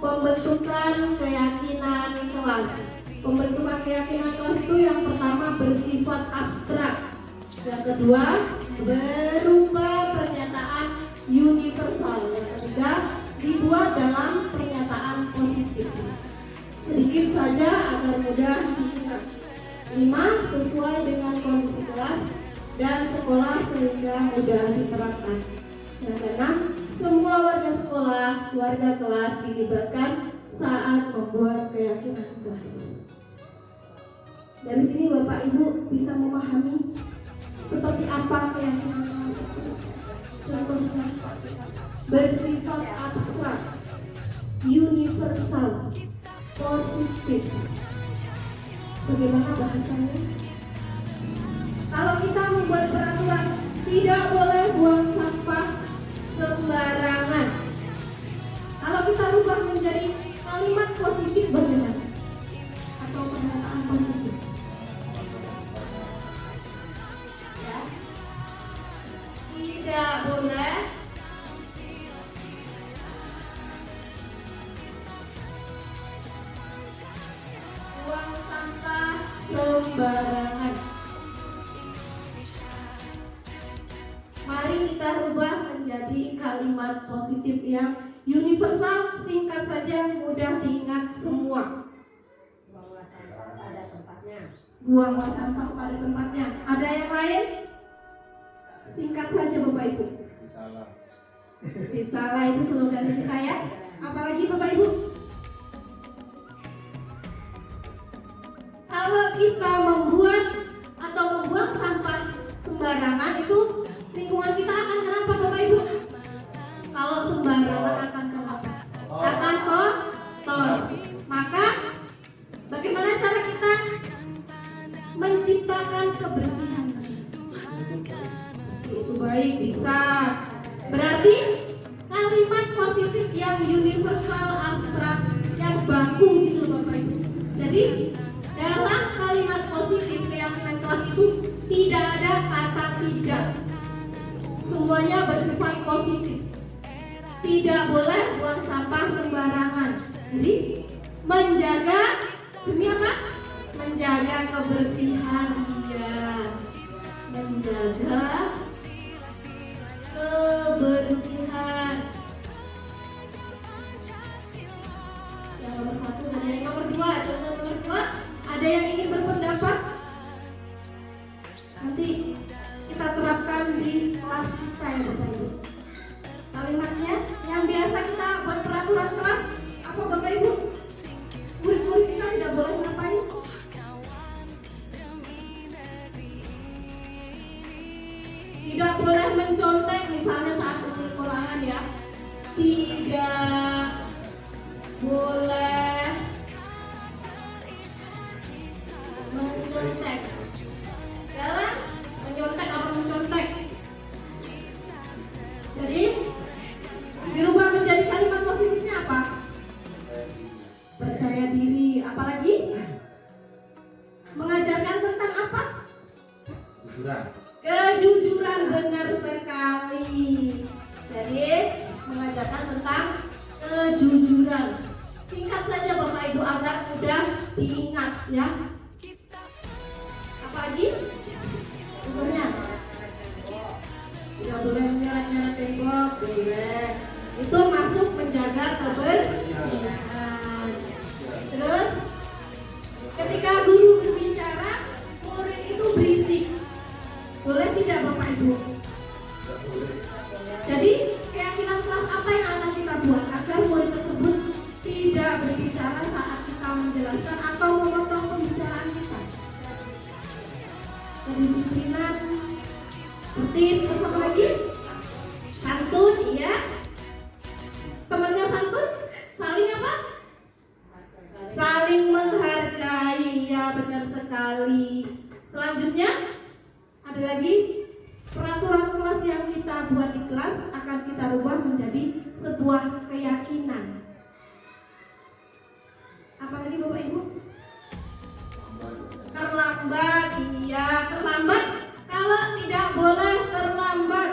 Pembentukan keyakinan kelas. Pembentukan keyakinan kelas itu yang pertama bersifat abstrak. Yang kedua berupa pernyataan universal. Yang ketiga dibuat dalam pernyataan positif. Sedikit saja agar mudah diingat. 5. Sesuai dengan kondisi kelas dan sekolah sehingga mudah diterapkan. Yang keenam, semua warga sekolah, warga kelas dilibatkan saat membuat keyakinan kelas. Dari sini Bapak Ibu bisa memahami seperti apa keyakinan kelas. Contohnya bersifat abstrak, universal, positif. Bagaimana bahasanya? Kalau kita membuat peraturan tidak boleh buang sampah sembarangan, kalau kita rubah menjadi kalimat positif bagaimana? Atau pernyataan positif? Ya. Tidak boleh buang sampah sembarangan. Mari kita rubah menjadi kalimat positif yang universal, singkat saja, mudah diingat semua. Buanglah sampah pada tempatnya. Buanglah sampah pada tempatnya. Ada yang lain? Singkat saja Bapak Ibu. Salah. Salah itu slogan kita ya. Apalagi Bapak Ibu? Kalau kita membuat atau membuang sampah sembarangan itu lingkungan kita akan kenapa Bapak Ibu? Kalau sembarangan akan kenapa? Akan kotor. Maka bagaimana cara kita menciptakan kebersihan? Itu baik, bisa. Berarti kalimat positif yang universal, abstrak, yang baku gitu Bapak Ibu. Jadi dalam kalimat positif keyakinan kelas itu tidak ada kata tidak. Semuanya bersifat positif. Tidak boleh buang sampah sembarangan. Jadi menjaga demi apa? Menjaga kebersihan dia. Menjaga kebersihan. Yang nomor satu dan yang nomor dua. Contoh nomor dua. Ada yang ingin berpendapat? Nanti kita terapkan di kelas kita ya Bapak Ibu. Kalimatnya yang biasa kita buat peraturan kelas apa Bapak Ibu? Murid-murid kita tidak boleh ngapain? Tidak boleh mencontek misalnya saat pengulangan ya. Tidak boleh mencontek. Jalan mencontek apa mencontek? Jadi dirubah menjadi kalimat positifnya apa? Percaya diri. Apalagi? Mengajarkan tentang apa? Jujuran. Kejujuran, benar sekali. Jadi mengajarkan tentang kejujuran. Singkat saja Bapak Ibu agar mudah diingat ya. Apalagi? Umurnya tidak boleh menyeret-nyeret tembok, boleh. Itu masuk menjaga kebersihan. Terus ketika guru berbicara, murid itu berisik. Boleh tidak Bapak Ibu? Jadi keyakinan kelas apa yang akan kita buat agar murid tersebut tidak berbicara saat kita menjelaskan atau memotong pembicaraan kita? Kedisiplinan, tertib, terus apa lagi? Santun, iya. Temannya santun, saling apa? Saling menghargai, ya benar sekali. Selanjutnya ada lagi peraturan kelas yang kita buat di kelas akan kita rubah menjadi sebuah keyakinan. Apalagi Bapak Ibu? Terlambat, iya terlambat. Kalau tidak boleh terlambat.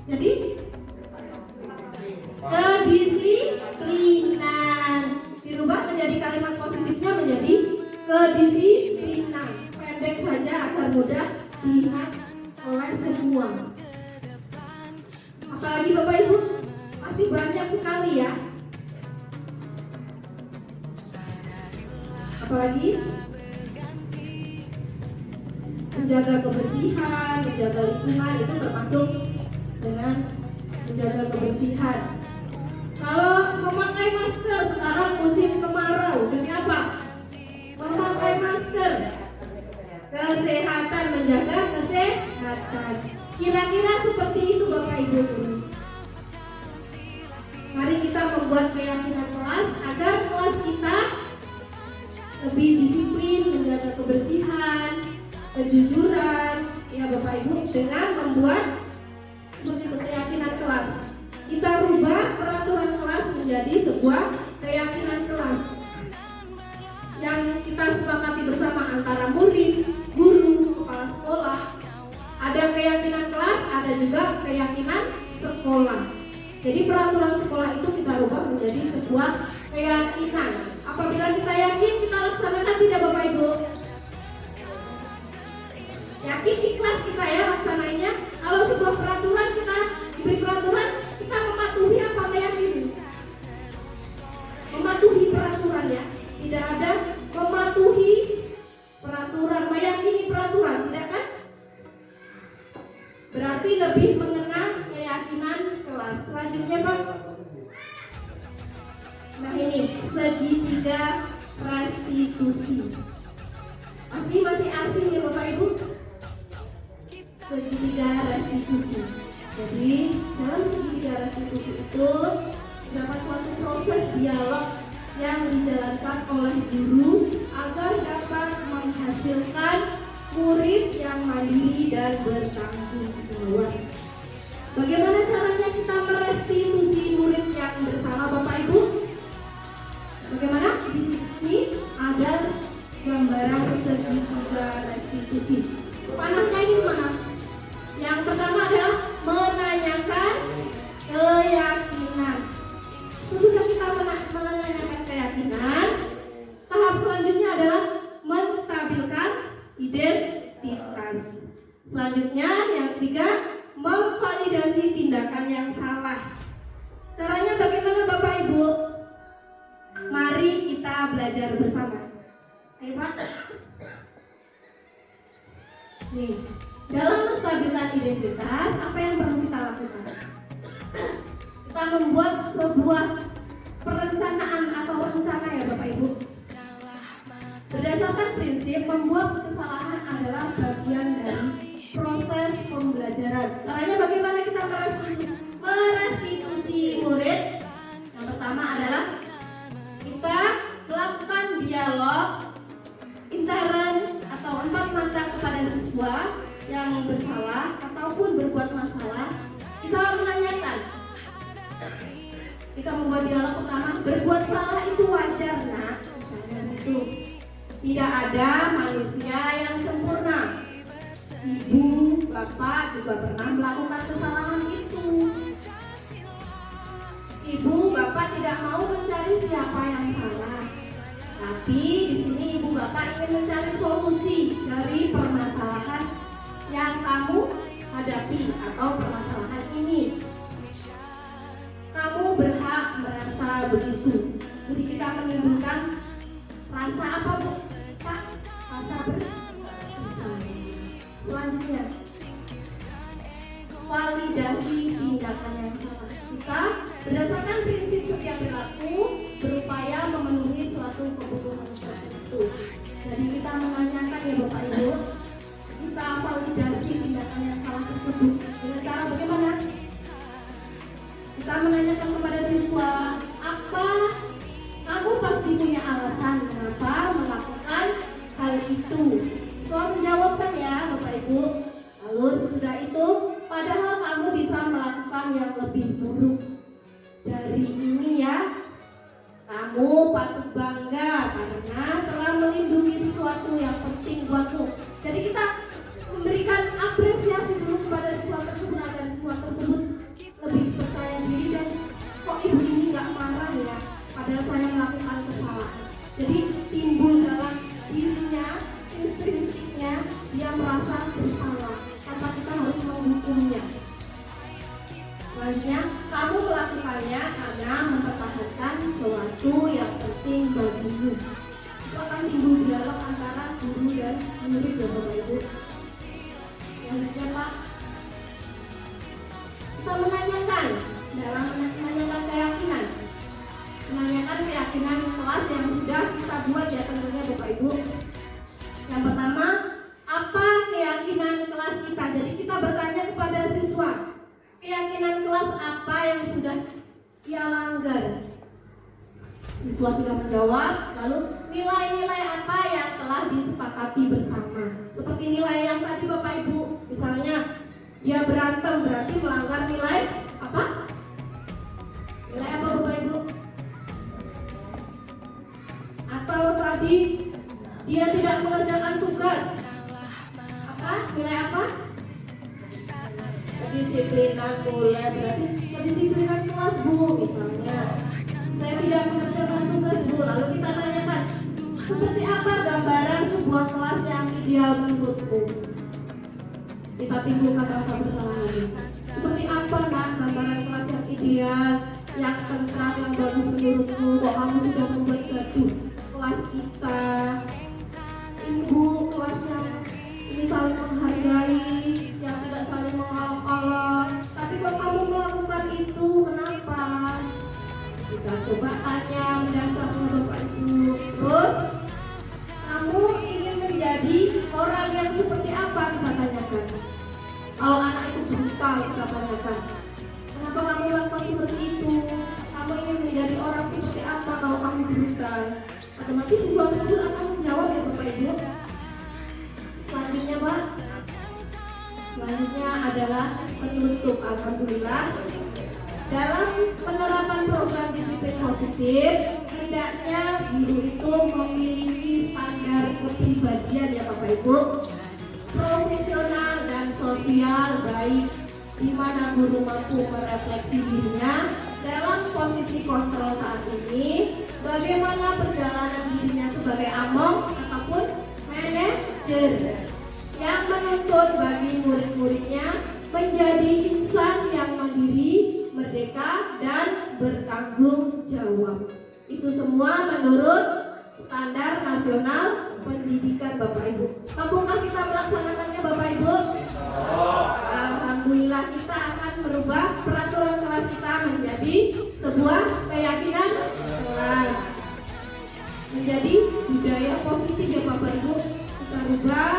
Jadi kedisiplinan dirubah menjadi kalimat positifnya menjadi kedisiplinan. Pendek saja agar mudah diingat oleh semua. Apalagi Bapak Ibu? Masih banyak sekali ya. Apalagi? Menjaga kebersihan, menjaga lingkungan itu termasuk dengan menjaga kebersihan. Kalau memakai masker sekarang musim kemarau, demi apa? Memakai masker. Kesehatan, menjaga kesehatan. Kira-kira seperti itu Bapak Ibu. rubah peraturan kelas menjadi sebuah keyakinan kelas yang kita sepakati bersama antara murid, guru, kepala sekolah. Ada keyakinan kelas, ada juga keyakinan sekolah. Jadi peraturan sekolah itu kita rubah menjadi sebuah keyakinan. Apabila kita yakin, kita laksanakan tidak Bapak Ibu? Yakin ikhlas kita ya laksanainya. Kalau sebuah peraturan kita diberi peraturan, kita mematuhi apa meyakini? Mematuhi peraturan ya. Tidak ada mematuhi peraturan, meyakini peraturan, tidak kan? Berarti lebih mengenal keyakinan kelas. Selanjutnya Pak. Nah ini segitiga restitusi. Masih asing ya Bapak Ibu? Segitiga restitusi. Jadi dalam segitiga restitusi itu terdapat suatu proses dialog yang dijalankan oleh guru agar dapat menghasilkan murid yang mandiri dan bertanggung jawab. Bagaimana caranya kita merestitusi murid yang bersalah Bapak Ibu? Bagaimana? Di sini ada gambaran segitiga restitusi. Panahnya ini mana? Yang pertama adalah menanyakan keyakinan. Sesudah kita menanyakan keyakinan, tahap selanjutnya adalah menstabilkan identitas. Selanjutnya yang ketiga, memvalidasi tindakan yang salah. Caranya bagaimana Bapak Ibu? Mari kita belajar bersama. Ayo Pak. Nih, dalam menstabilkan identitas, apa yang perlu kita lakukan? Kita membuat sebuah perencanaan atau rencana ya Bapak Ibu. Berdasarkan prinsip membuat kesalahan adalah bagian dari proses pembelajaran. Caranya bagaimana kita merestitusi murid? Yang pertama adalah kita melakukan dialog intern atau 4 mata kepada siswa yang bersalah ataupun berbuat masalah. Kita menanyakan. Kita membuat dialog pertama, berbuat salah itu wajar nak. Misalnya itu. Tidak ada manusia yang sempurna. Ibu, bapak juga pernah melakukan kesalahan itu. Ibu, bapak tidak mau mencari siapa yang salah. Tapi di sini ibu bapak ingin mencari solusi dari permasalahan yang kamu hadapi atau permasalahan ini. Kamu berhak merasa begitu. Jadi kita menimbulkan rasa apa Bu? Pak? Rasa bersalah. Selanjutnya, validasi tindakan yang salah. Kita berdasarkan prinsip setia berlaku berupaya memenuhi suatu kebutuhan tertentu. Jadi kita menanyakan ya Bapak Ibu, kita validasi tindakan yang salah tersebut dengan cara bagaimana? Kita menanyakan kepada siswa, apa kamu pasti punya alasan kenapa melakukan hal itu. Siswa menjawabkan ya Bapak Ibu. Lalu sesudah itu, padahal kamu bisa melakukan yang lebih buruk dari ini ya. Kamu patut bangga karena telah melindungi sesuatu yang penting buatmu. Jadi kita memberikan apresiasi dulu kepada siswa tersebut agar siswa tersebut lebih percaya diri dan kok ibu ini nggak marah ya, padahal saya melakukan kesalahan. Jadi timbul dalam dirinya, insting-instingnya dia merasa bersalah tanpa kita harus menghukumnya. Selanjutnya, kamu melakukannya karena mempertahankan sesuatu yang penting bagimu. Itu akan timbul dialog antara guru dan murid ya Bapak Ibu. Selanjutnya Pak, kita menanyakan dalam menanyakan keyakinan. Menanyakan keyakinan kelas yang sudah kita buat ya tentunya Bapak Ibu. Yang pertama, apa keyakinan kelas kita? Jadi kita bertanya kepada siswa, keyakinan kelas apa yang sudah ia langgar? Siswa sudah menjawab, lalu nilai-nilai apa yang telah disepakati bersama. Seperti nilai yang tadi Bapak Ibu, misalnya dia berantem berarti melanggar nilai apa? Tetapi dia tidak mengerjakan tugas. Apa? Nilai apa? Kedisiplinan boleh, berarti kedisiplinan kelas Bu misalnya. Saya tidak mengerjakan tugas Bu, lalu kita tanyakan, seperti apa gambaran sebuah kelas yang ideal menurutmu? Kita timbulkan rasa bersalah lagi. Seperti apa nak gambaran kelas yang ideal, yang tentram, yang bagus menurutmu? Kok kamu sudah membuat gaduh kelas kita? Ini Bu, kelas yang ini saling menghargai, yang tidak saling mengolok-olok. Tapi kok kamu melakukan itu, kenapa? Kita coba tanya mendasar sama Bapak Ibu. Terus, kamu ingin menjadi orang yang seperti apa? Kita tanyakan. Kalau anak itu brutal, kita tanyakan, kenapa kamu lakukan seperti itu? Kamu ingin menjadi orang seperti apa kalau kamu brutal? Otomatis siswa tersebut akan menjawab ya Bapak Ibu. Selanjutnya Pak, selanjutnya adalah penutup. Alhamdulillah, dalam penerapan program disiplin positif, hendaknya guru itu memiliki standar kepribadian ya Bapak Ibu, profesional dan sosial baik, di mana guru mampu merefleksi dirinya dalam posisi kontrol saat ini, bagaimana perjalanan dirinya sebagai among ataupun manajer, yang menuntut bagi murid-muridnya menjadi insan yang mandiri, merdeka, dan bertanggung jawab. Itu semua menurut standar nasional pendidikan Bapak Ibu. Mampukah kita melaksanakannya Bapak Ibu? Alhamdulillah, kita akan merubah peraturan kelas kita menjadi sebuah keyakinan kelas, menjadi budaya positif ya Bapak Ibu. Kita rubah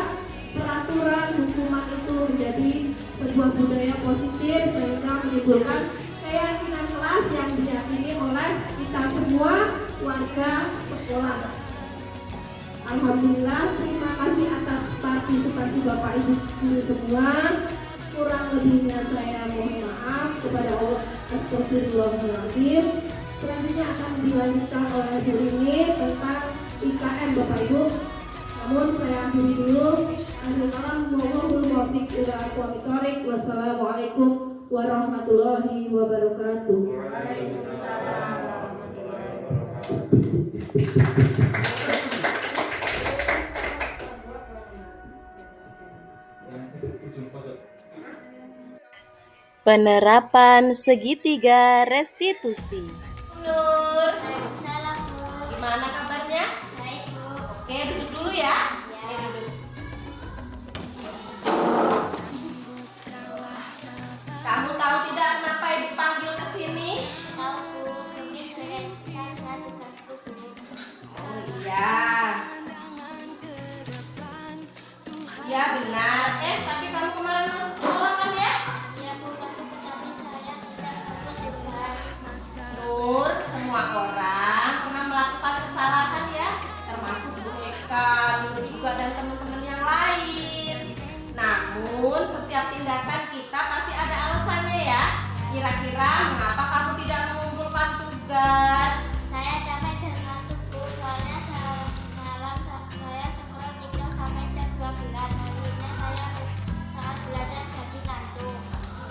peraturan hukuman itu menjadi sebuah budaya positif sehingga menimbulkan keyakinan kelas yang diyakini oleh kita semua warga sekolah. Alhamdulillah, terima kasih atas partisipasi Bapak Ibu guru semua. Kurang lebihnya saya mohon maaf kepada Allah. Astagfirullahaladzim. Selanjutnya akan dilanjutkan oleh Bu ini tentang IKN Bapak Ibu. Namun saya akhiri dulu. Wassalamualaikum warahmatullahi wabarakatuh. Penerapan segitiga restitusi. Nur, gimana kabarnya? Baik Bu. Oke, duduk dulu ya. Oke, duduk. Kamu tahu tidak kenapa Ibu panggil ke sini? Tahu Bu, ini saya tugasku Bu. Oh iya. Ya benar. Tapi kamu kemarin masuk sekolah kan ya? Iya Bu, tapi saya tidak ikut tugas. Nur, semua orang pernah melakukan kesalahan ya, termasuk Bu Eka, Nur juga dan teman-teman yang lain. Namun setiap tindakan kita pasti ada alasannya ya. Kira-kira mengapa kamu tidak mengumpulkan tugas? Saya capek dan ngantuk Bu, soalnya semalam saya sekolah 3 sampai jam 12. Akhirnya saya saat belajar jadi ngantuk.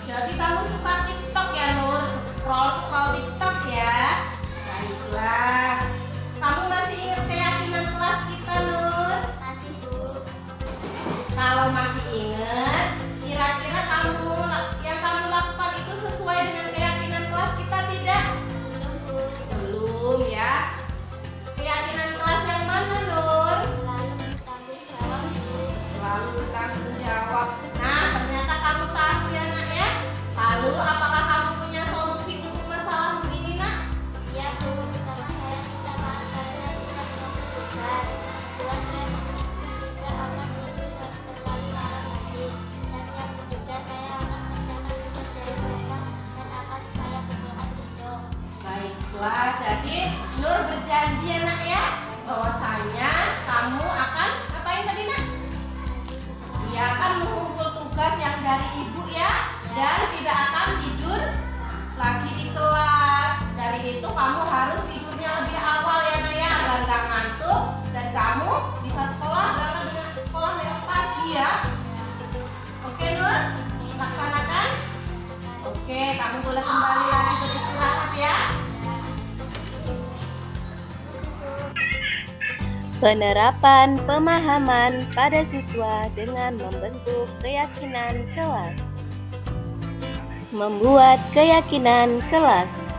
Jadi kamu suka TikTok ya Nur? Scroll TikTok ya. Baiklah. Kamu masih ingat keyakinan kelas kita Nur? Masih Bu. Kalau masih ingat, kira-kira yang kamu lakukan itu sesuai dengan keyakinan kelas kita tidak? Belum Bu. Belum ya. Keyakinan kelas yang mana Nur? Selalu bertanggung jawab Bu. Selalu bertanggung jawab. Nah, ternyata kamu tahu ya Nak ya. Lalu apakah kamu punya solusi untuk masalahmu ini Nak? Iya Bu, karena saya tidak makan karena tidak tugas. Tugas saya tidak akan itu terlalu larang lagi. Dan yang ketiga saya akan mengerjakan tugas dari mereka dan akan saya kumpulkan besok. Baiklah, jadi Nur berjanji ya Nak ya, bahwasanya kamu akan ngapain tadi Nak? Dia akan mengumpul tugas yang dari Ibu ya, dan tidak akan tidur lagi di kelas. Dari itu kamu harus tidurnya lebih awal ya Nak ya, agar gak ngantuk dan gak kembali lagi beristirahat ya. Penerapan pemahaman pada siswa dengan membentuk keyakinan kelas. Membuat keyakinan kelas.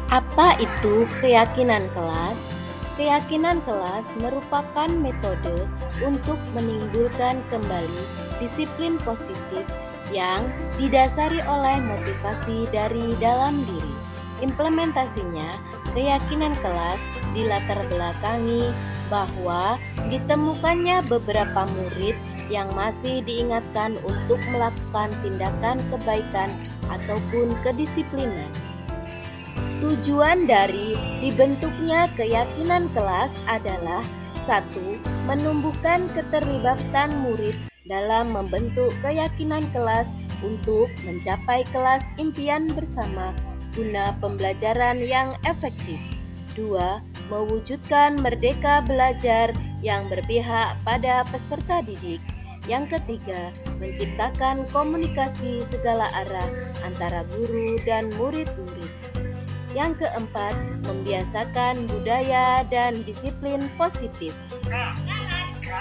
Apa itu keyakinan kelas? Keyakinan kelas merupakan metode untuk menimbulkan kembali disiplin positif yang didasari oleh motivasi dari dalam diri. Implementasinya, keyakinan kelas dilatar belakangi bahwa ditemukannya beberapa murid yang masih diingatkan untuk melakukan tindakan kebaikan ataupun kedisiplinan. Tujuan dari dibentuknya keyakinan kelas adalah 1. Menumbuhkan keterlibatan murid dalam membentuk keyakinan kelas untuk mencapai kelas impian bersama guna pembelajaran yang efektif. 2. Mewujudkan merdeka belajar yang berpihak pada peserta didik. Yang ketiga, menciptakan komunikasi segala arah antara guru dan murid-murid. Yang keempat, membiasakan budaya dan disiplin positif.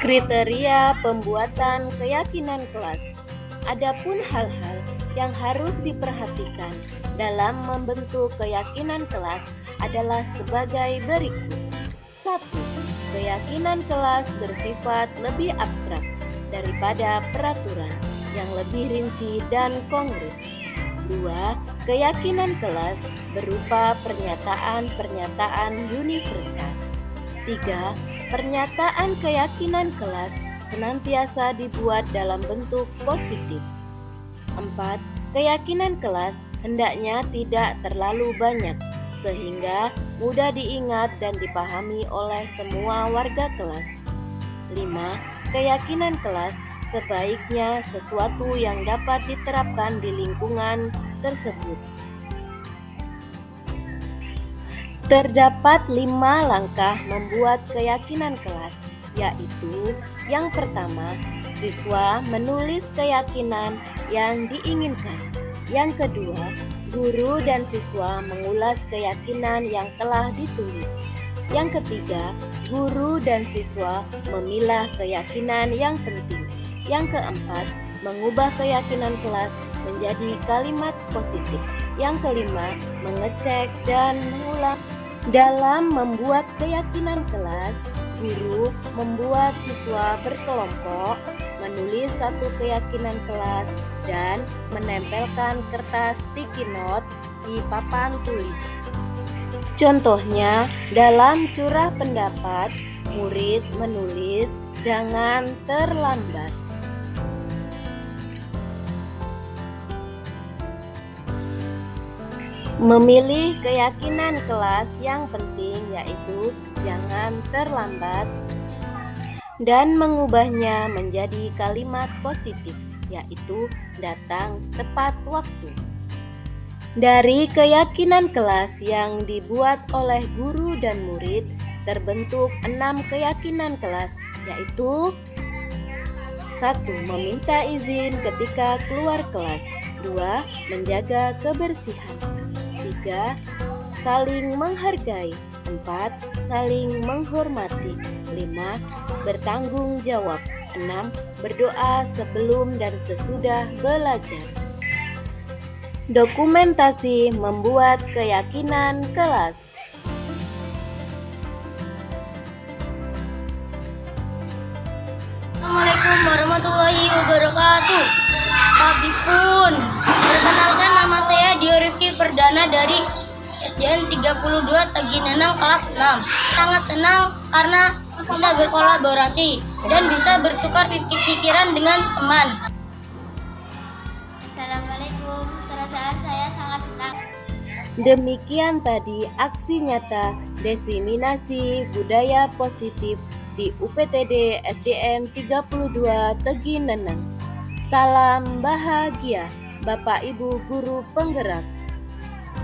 Kriteria pembuatan keyakinan kelas. Adapun hal-hal yang harus diperhatikan dalam membentuk keyakinan kelas adalah sebagai berikut. 1. Keyakinan kelas bersifat lebih abstrak daripada peraturan yang lebih rinci dan konkret. 2. Keyakinan kelas berupa pernyataan-pernyataan universal. 3. Pernyataan keyakinan kelas senantiasa dibuat dalam bentuk positif. 4. Keyakinan kelas hendaknya tidak terlalu banyak, sehingga mudah diingat dan dipahami oleh semua warga kelas. 5. Keyakinan kelas sebaiknya sesuatu yang dapat diterapkan di lingkungan tersebut. Terdapat 5 langkah membuat keyakinan kelas, yaitu yang pertama, siswa menulis keyakinan yang diinginkan. Yang kedua, guru dan siswa mengulas keyakinan yang telah ditulis. Yang ketiga, guru dan siswa memilah keyakinan yang penting. Yang keempat, mengubah keyakinan kelas menjadi kalimat positif. Yang kelima, mengecek dan mengulang. Dalam membuat keyakinan kelas, guru membuat siswa berkelompok, menulis satu keyakinan kelas, dan menempelkan kertas sticky note di papan tulis. Contohnya, dalam curah pendapat, murid menulis "jangan terlambat". Memilih keyakinan kelas yang penting yaitu "jangan terlambat" dan mengubahnya menjadi kalimat positif yaitu "datang tepat waktu". Dari keyakinan kelas yang dibuat oleh guru dan murid terbentuk 6 keyakinan kelas yaitu 1. Meminta izin ketika keluar kelas. 2. Menjaga kebersihan. 3. Saling menghargai. 4. Saling menghormati. 5. Bertanggung jawab. 6. Berdoa sebelum dan sesudah belajar. Dokumentasi membuat keyakinan kelas. Assalamualaikum warahmatullahi wabarakatuh. Pak Bikun, perkenalkan nama saya Dio Rifki Perdana dari SDN 32 Taginenang kelas 6. Sangat senang karena bisa berkolaborasi dan bisa bertukar pikiran dengan teman. Assalamualaikum, perasaan saya sangat senang. Demikian tadi aksi nyata diseminasi budaya positif di UPTD SDN 32 Taginenang. Salam bahagia Bapak Ibu Guru Penggerak.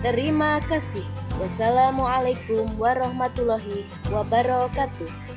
Terima kasih. Wassalamualaikum warahmatullahi wabarakatuh.